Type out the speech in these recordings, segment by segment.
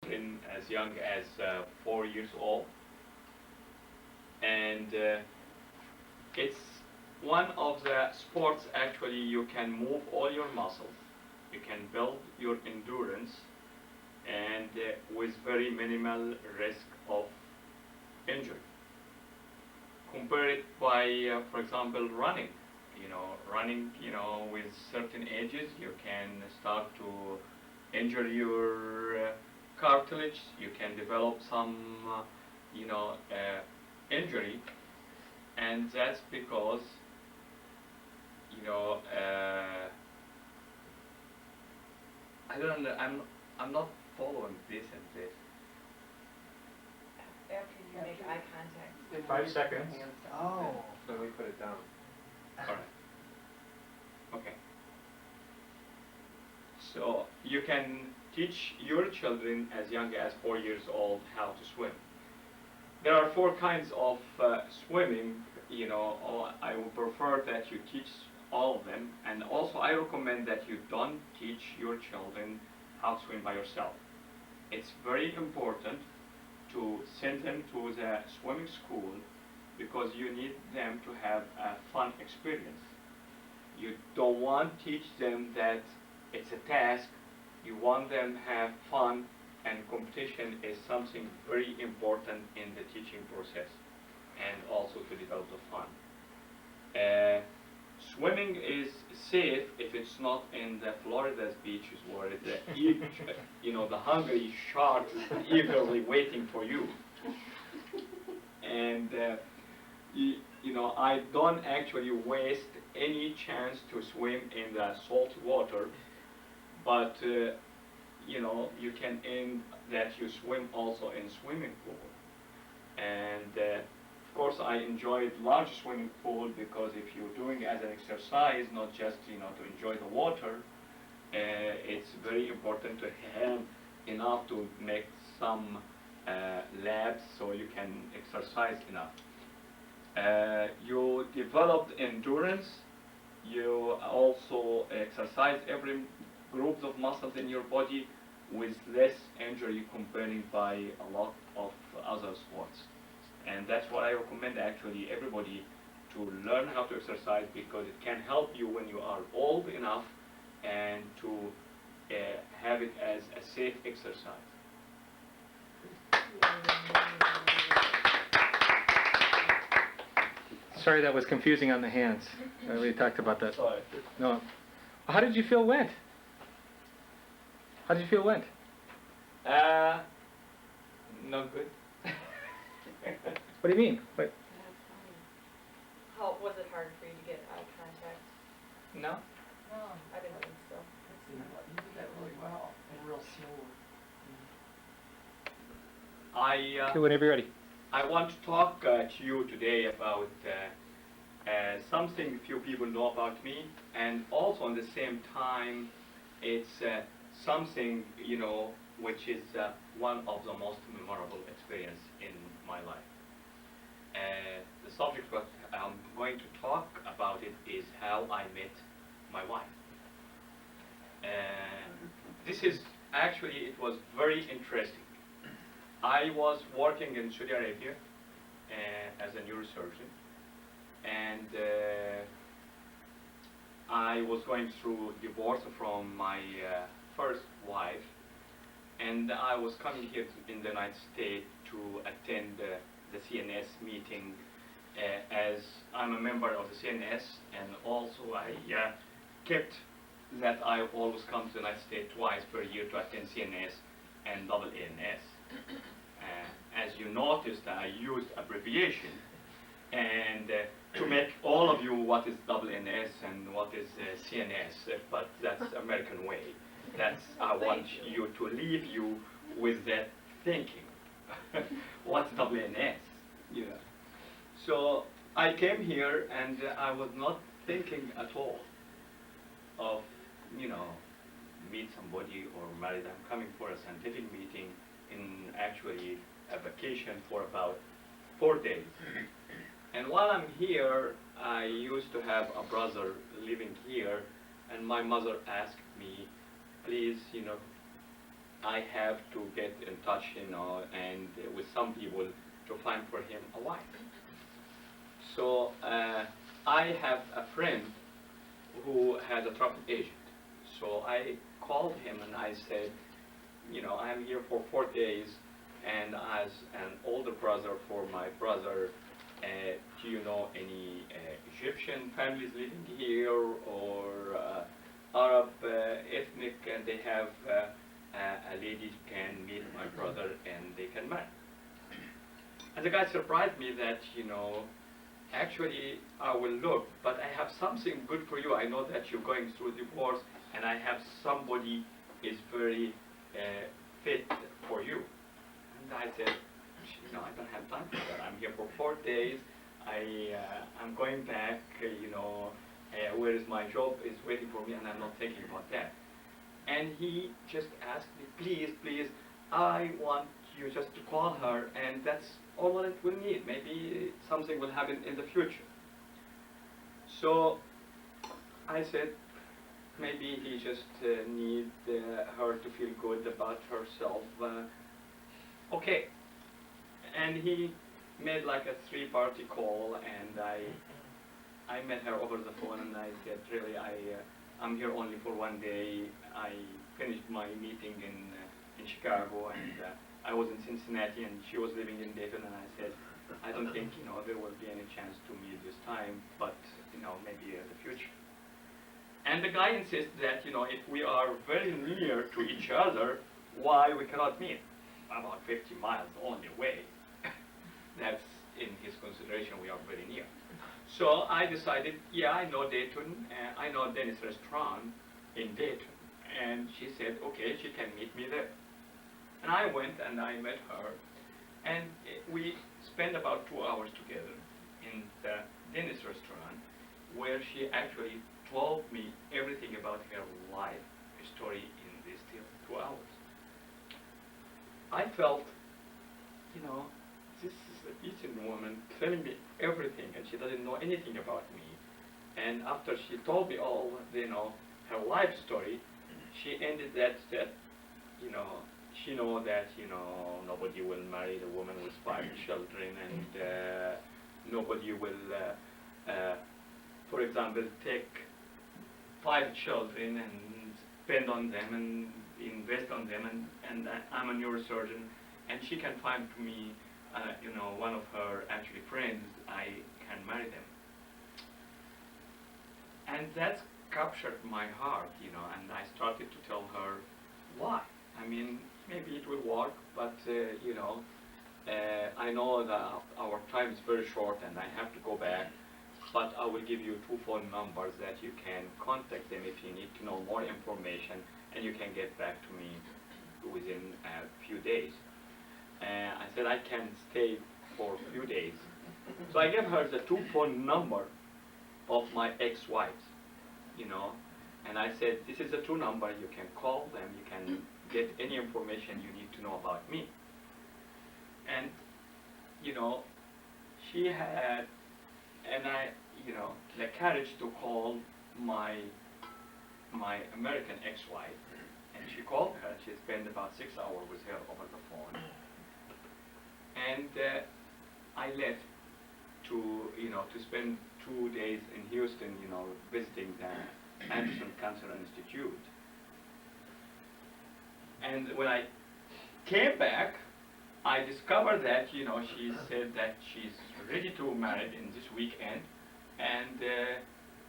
in as young as 4 years old, and it's one of the sports actually you can move all your muscles, you can build your endurance, and with very minimal risk of injury. Compare it by, for example, running. Running, with certain ages, you can start to injure your cartilage. You can develop some, injury, and that's because, you know, uh, I don't know. I'm not following this and this. After you make eye contact. 5 seconds. Oh. So we put it down. All right. Okay. So you can teach your children as young as 4 years old how to swim. There are four kinds of swimming. I would prefer that you teach all of them, and also I recommend that you don't teach your children how to swim by yourself. It's very important to send them to the swimming school because you need them to have a fun experience. You don't want to teach them that it's a task. You want them to have fun, and competition is something very important in the teaching process, and also to develop the fun. Uh, Swimming is safe if it's not in the Florida's beaches where the hungry shark is eagerly waiting for you. And I don't actually waste any chance to swim in the salt water, but you can aim that you swim also in swimming pool. And of course, I enjoyed large swimming pool because if you're doing as an exercise, not just to enjoy the water, it's very important to have enough to make some laps so you can exercise enough. You developed endurance. You also exercise every groups of muscles in your body with less injury comparing by a lot of other sports. And that's what I recommend actually everybody to learn how to exercise because it can help you when you are old enough and to have it as a safe exercise. Sorry that was confusing on the hands. We talked about that. Sorry. No. How did you feel went? How did you feel went? Not good. What do you mean? What? How was it hard for you to get eye contact? No? No, I didn't think so. You did that really well and real smooth. Okay, whenever you're ready. I want to talk to you today about something few people know about me, and also at the same time, it's something which is one of the most memorable experience in my life. The subject what I'm going to talk about it is how I met my wife. This is actually, it was very interesting. I was working in Saudi Arabia as a neurosurgeon, and I was going through divorce from my first wife, and I was coming here in the United States to attend the CNS meeting as I'm a member of the CNS, and also I kept that I always come to the United States twice per year to attend CNS and ANS. As you noticed, I used abbreviation, and to make all of you what is ANS and what is CNS, but that's American way. That's I want you to leave you with that thinking. What's ANS? Yeah. So I came here and I was not thinking at all of meet somebody or marry them. I'm coming for a scientific meeting in actually a vacation for about 4 days. And while I'm here, I used to have a brother living here, and my mother asked me, please, I have to get in touch, and with some people to find for him a wife. So I have a friend who has a travel agent. So I called him and I said, I'm here for 4 days, and as an older brother for my brother, do you know any Egyptian families living here or Arab ethnic, and they have a lady can meet my brother and they can marry? And the guy surprised me that, actually I will look, but I have something good for you. I know that you're going through divorce, and I have somebody is very fit for you. And I said, I don't have time for that. I'm here for 4 days. I'm going back, where is my job is waiting for me, and I'm not thinking about that. And he just asked me, please, I want you just to call her, and that's all what it will need. Maybe something will happen in the future. So I said, maybe he just need her to feel good about herself. Okay. And he made like a 3-party call, and I met her over the phone, and I said, really, I'm here only for 1 day. I finished my meeting in Chicago, and I was in Cincinnati, and she was living in Dayton, and I said, I don't think, there will be any chance to meet this time, but, maybe in the future. And the guy insists that, if we are very near to each other, why we cannot meet? About 50 miles only away. That's in his consideration, we are very near. So I decided, yeah, I know Dayton, I know Dennis restaurant in Dayton. And she said, okay, she can meet me there. And I went and I met her, and we spent about 2 hours together in the Dennis restaurant, where she actually told me everything about her life story in these 2 hours. I felt, this is a decent woman telling me everything, and she doesn't know anything about me. And after she told me all, her life story, she ended that she know that, nobody will marry the woman with 5 children, and nobody will, for example, take 5 children and spend on them and invest on them, and I'm a neurosurgeon, and she can find to me, one of her actually friends, I can marry them. And that captured my heart, and I started to tell her why. I mean, maybe it will work, but, I know that our time is very short and I have to go back, but I will give you 2 phone numbers that you can contact them if you need to know more information, and you can get back to me within a few days. I said I can stay for a few days. So I gave her the 2 phone number of my ex-wives, and I said, this is the 2 number, you can call them, you can get any information you need to know about me. And, she had, the courage to call my American ex-wife, and she called her. She spent about 6 hours with her over the phone, and I left to spend 2 days in Houston, visiting the Anderson Cancer Institute. And when I came back, I discovered that, she said that she's ready to marry in this weekend, and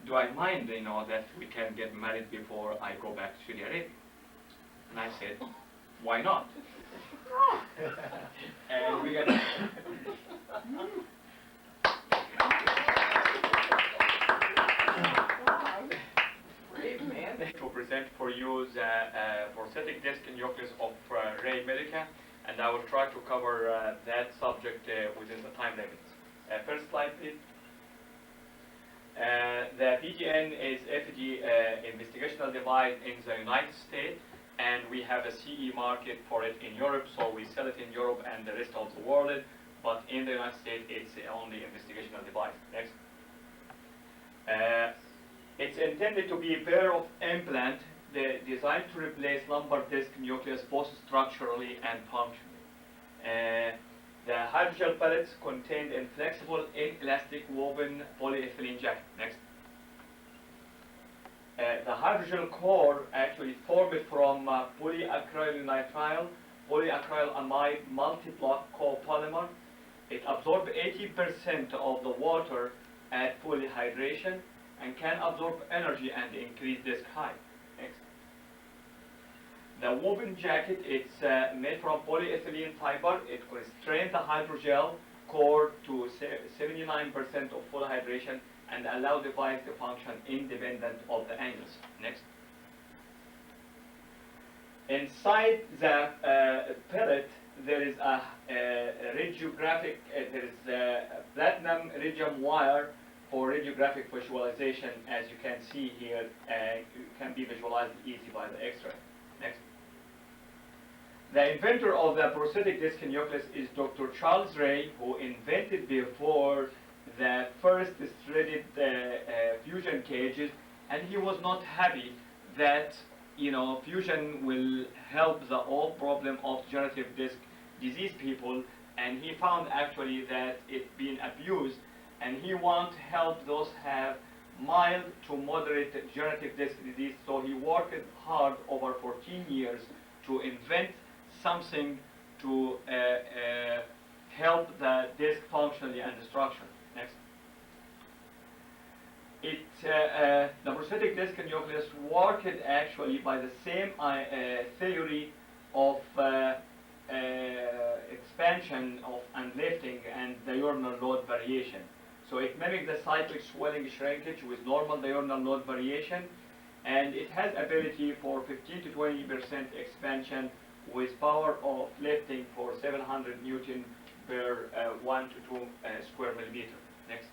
do I mind, that we can get married before I go back to Saudi Arabia? And I said, why not? And we got Brave man. to present for you the prosthetic disc nucleus of Ray Medica, and I will try to cover that subject within the time limits. First slide, please. The PGN is FDA investigational device in the United States, and we have a CE market for it in Europe, so we sell it in Europe and the rest of the world, but in the United States it's only investigational device. Next. It's intended to be a pair of implant designed to replace lumbar disc nucleus both structurally and functionally. The hydrogel pellets contained in flexible, inelastic woven polyethylene jacket. Next. The hydrogel core actually formed from polyacrylonitrile, polyacrylamide multi-block copolymer. It absorbs 80% of the water at full hydration and can absorb energy and increase disc height. Next. The woven jacket, it's made from polyethylene fiber. It constrains the hydrogel core to 79% of full hydration and allow the device to function independent of the angles. Next. Inside the pellet, there is a radiographic, there is a platinum iridium wire for radiographic visualization. As you can see here, it can be visualized easy by the X-ray. Next. The inventor of the prosthetic disc nucleus is Dr. Charles Ray, who invented before the first threaded fusion cages, and he was not happy that fusion will help the old problem of degenerative disc disease people, and he found actually that it's been abused, and he wants to help those have mild to moderate degenerative disc disease. So he worked hard over 14 years to invent something to help the disc functionally and structure. Next. The prosthetic disc nucleus worked actually by the same theory of expansion and lifting and diurnal load variation. So it mimics the cyclic swelling shrinkage with normal diurnal load variation, and it has ability for 15 to 20% expansion with power of lifting for 700 Newton per 1 to 2 square millimeter. Next.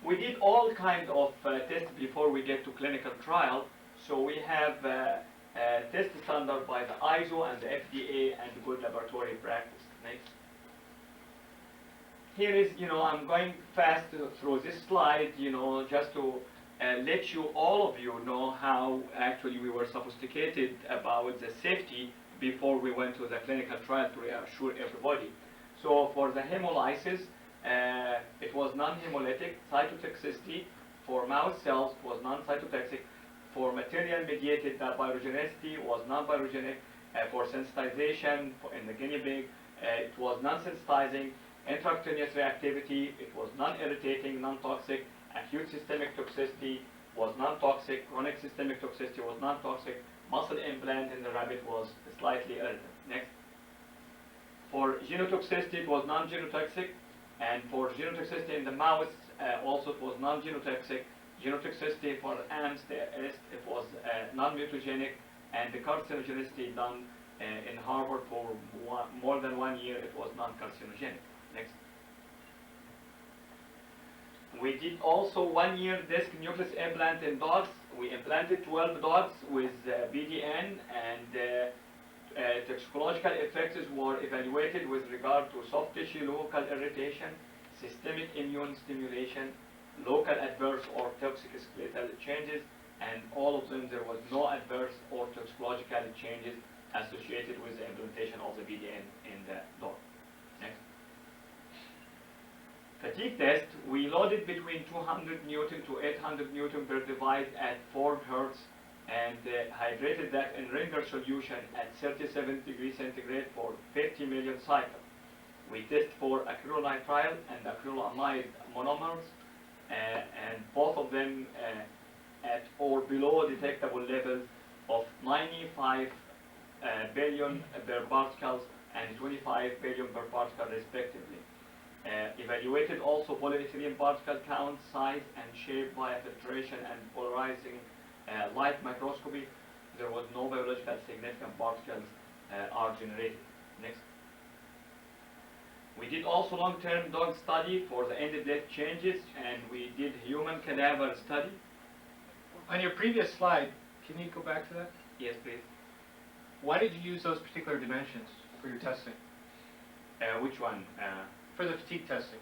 We did all kinds of tests before we get to clinical trial. So we have test standard by the ISO and the FDA and good laboratory practice. Next. Here is, I'm going fast through this slide, just to let you, all of you, know how actually we were sophisticated about the safety before we went to the clinical trial to reassure everybody. So for the hemolysis, it was non-hemolytic. Cytotoxicity for mouse cells was non-cytotoxic. For material-mediated pyrogenicity was non-pyrogenic. For sensitization in the guinea pig, it was non-sensitizing. Intracutaneous reactivity, it was non-irritating, non-toxic. Acute systemic toxicity was non-toxic. Chronic systemic toxicity was non-toxic. Muscle implant in the rabbit was slightly irritant. Next. For genotoxicity, it was non-genotoxic. And for genotoxicity in the mouse, also it was non-genotoxic. Genotoxicity for ants, it was non-mutagenic. And the carcinogenicity done in Harvard for more than 1 year, it was non-carcinogenic. Next. We did also 1 year disc nucleus implant in dogs. We implanted 12 dogs with BDN, and toxicological effects were evaluated with regard to soft tissue local irritation, systemic immune stimulation, local adverse or toxic skeletal changes, and all of them there was no adverse or toxicological changes associated with the implementation of the BDN in the dog. Next. Fatigue test, we loaded between 200 Newton to 800 Newton per device at 4 Hertz and hydrated that in Ringer solution at 37 degrees centigrade for 50 million cycles. We test for acrylonitrile and acrylamide monomers, and both of them at or below detectable levels of 95 billion per particles and 25 billion per particle respectively. Evaluated also polyethylene particle count, size, and shape via filtration and polarizing light microscopy. There was no biological significant particles are generated. Next. We did also long-term dog study for the end-of-death changes, and we did human cadaver study. On your previous slide, can you go back to that? Yes, please. Why did you use those particular dimensions for your testing? Which one? For the fatigue testing.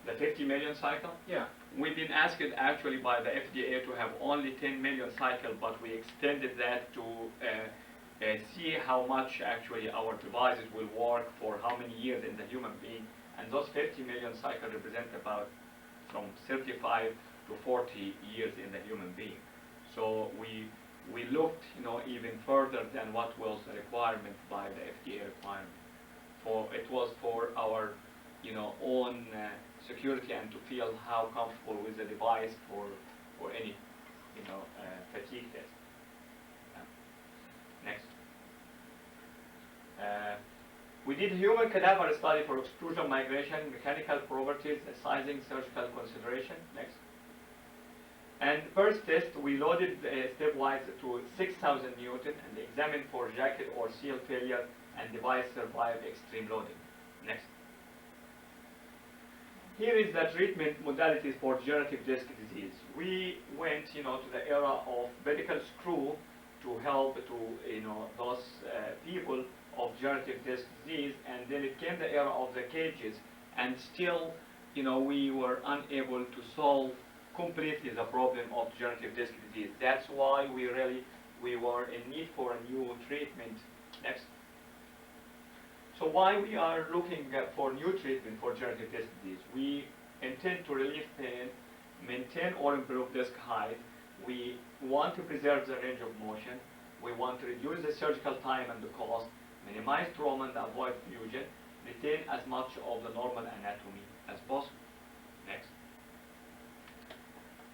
the 50 million cycle. Yeah. We've been asked actually by the FDA to have only 10 million cycle, but we extended that to see how much actually our devices will work for how many years in the human being. And those 50 million cycles represent about from 35 to 40 years in the human being. So we looked, even further than what was the requirement by the FDA requirement. It was for our, own security and to feel how comfortable with the device for any, fatigue test. Next. We did human cadaver study for extrusion migration, mechanical properties, sizing, surgical consideration. Next. And first test, we loaded stepwise to 6,000 Newton and examined for jacket or seal failure, and device survived extreme loading. Next. Here is the treatment modalities for degenerative disc disease. We went, to the era of medical screw to help to, those people of degenerative disc disease, and then it came the era of the cages, and still, we were unable to solve completely the problem of degenerative disc disease. That's why we were in need for a new treatment. Next. So why we are looking for new treatment for degenerative disc disease? We intend to relieve pain, maintain or improve disc height. We want to preserve the range of motion. We want to reduce the surgical time and the cost, minimize trauma and avoid fusion, retain as much of the normal anatomy as possible. Next.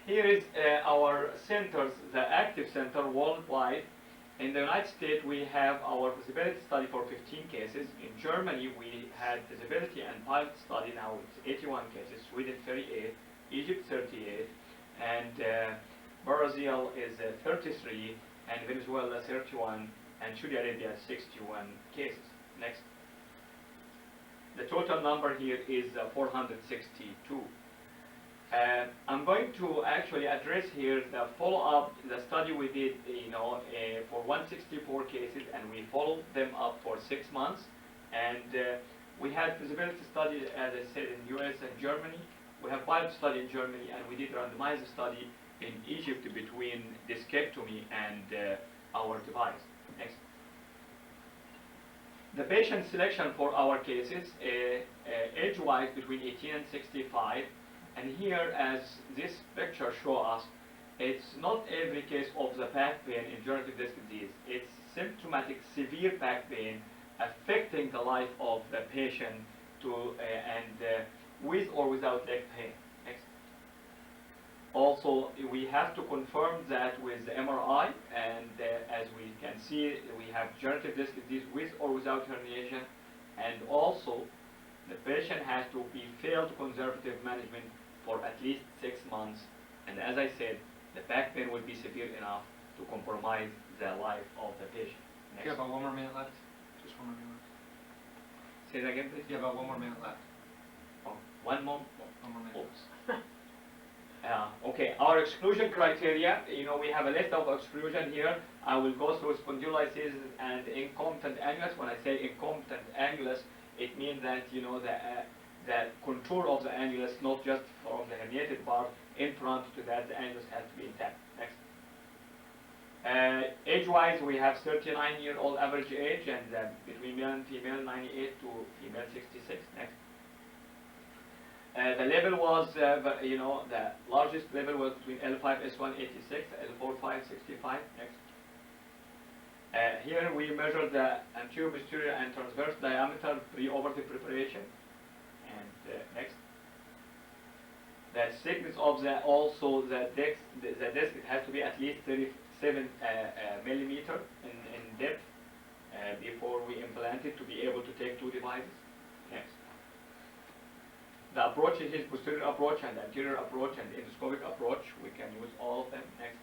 Here is our centers, the active center worldwide. In the United States, we have our feasibility study for 15 cases. In Germany, we had feasibility and pilot study. Now it's 81 cases. Sweden 38, Egypt 38, and Brazil is 33, and Venezuela 31, and Saudi Arabia 61 cases. Next. The total number here is 462. I'm going to actually address here the follow-up, the study we did, for 164 cases, and we followed them up for 6 months. And we had feasibility study, as I said, in US and Germany. We have pilot study in Germany, and we did randomized study in Egypt between discectomy and our device. Next. The patient selection for our cases, age-wise between 18 and 65. And here, as this picture shows us, it's not every case of the back pain in degenerative disc disease. It's symptomatic severe back pain affecting the life of the patient with or without leg pain. Next. Also, we have to confirm that with the MRI, and as we can see, we have degenerative disc disease with or without herniation, and also the patient has to be failed conservative management for at least 6 months, and as I said, the back pain will be severe enough to compromise the life of the patient. Next. You have about 1 more minute left. Just 1 more minute left. Say that again, please. You have about 1 more minute left. Oh, 1 more. 1 more minute. Oops. Okay, our exclusion criteria, we have a list of exclusion here. I will go through spondylolysis and incompetent annulus. When I say incompetent annulus, it means that, the contour of the annulus, not just from the herniated part, in front to that, the annulus has to be intact. Next. Age-wise, we have 39-year-old average age, and between male and female, 98 to female 66. Next. The level was, the largest level was between L5S1 86, L45 65. Next. Here we measure the anterior, posterior, and transverse diameter pre-operative preparation. And next. The thickness of the disc, it has to be at least 37 millimeter in depth before we implant it to be able to take 2 devices. Next. The approach is posterior approach and anterior approach and endoscopic approach. We can use all of them. Next.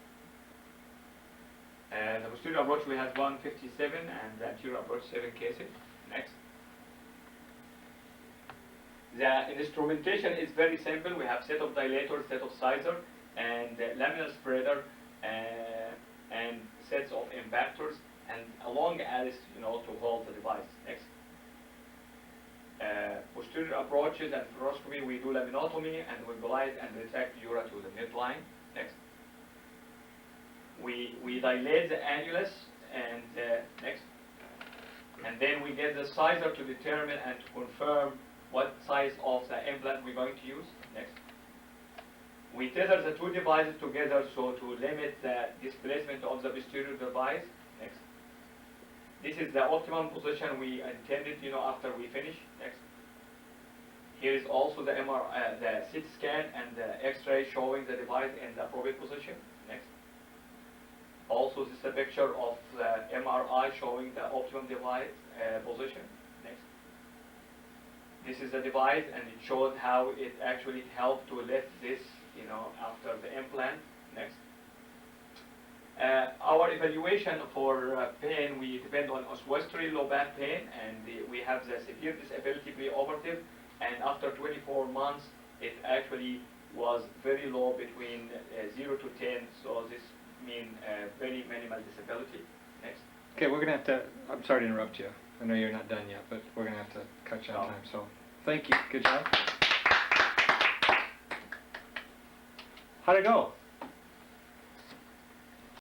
The posterior approach we have 157 and the anterior approach 7 cases. Next. The instrumentation is very simple. We have set of dilator, set of sizer, and laminar spreader, and sets of impactors, and a long Alice, to hold the device. Next. Posterior approaches and fluoroscopy, we do laminotomy and we embolise and retract dura to the midline. Next. We dilate the annulus and next. And then we get the sizer to determine and to confirm what size of the implant we're going to use. Next. We tether the two devices together so to limit the displacement of the posterior device. Next. This is the optimum position we intended, after we finish. Next. Here is also the the CT scan and the X-ray showing the device in the appropriate position. Next. Also, this is a picture of the MRI showing the optimum device position. Next. This is the device, and it showed how it actually helped to lift this, after the implant. Next. Our evaluation for pain, we depend on oswestry, low back pain, and we have the severe disability preoperative, and after 24 months, it actually was very low, between 0 to 10, so this means very minimal disability. Next. Okay, we're going to have to, I'm sorry to interrupt you. I know you're not done yet, but we're going to have to cut you on time, so thank you. Good job. How'd it go?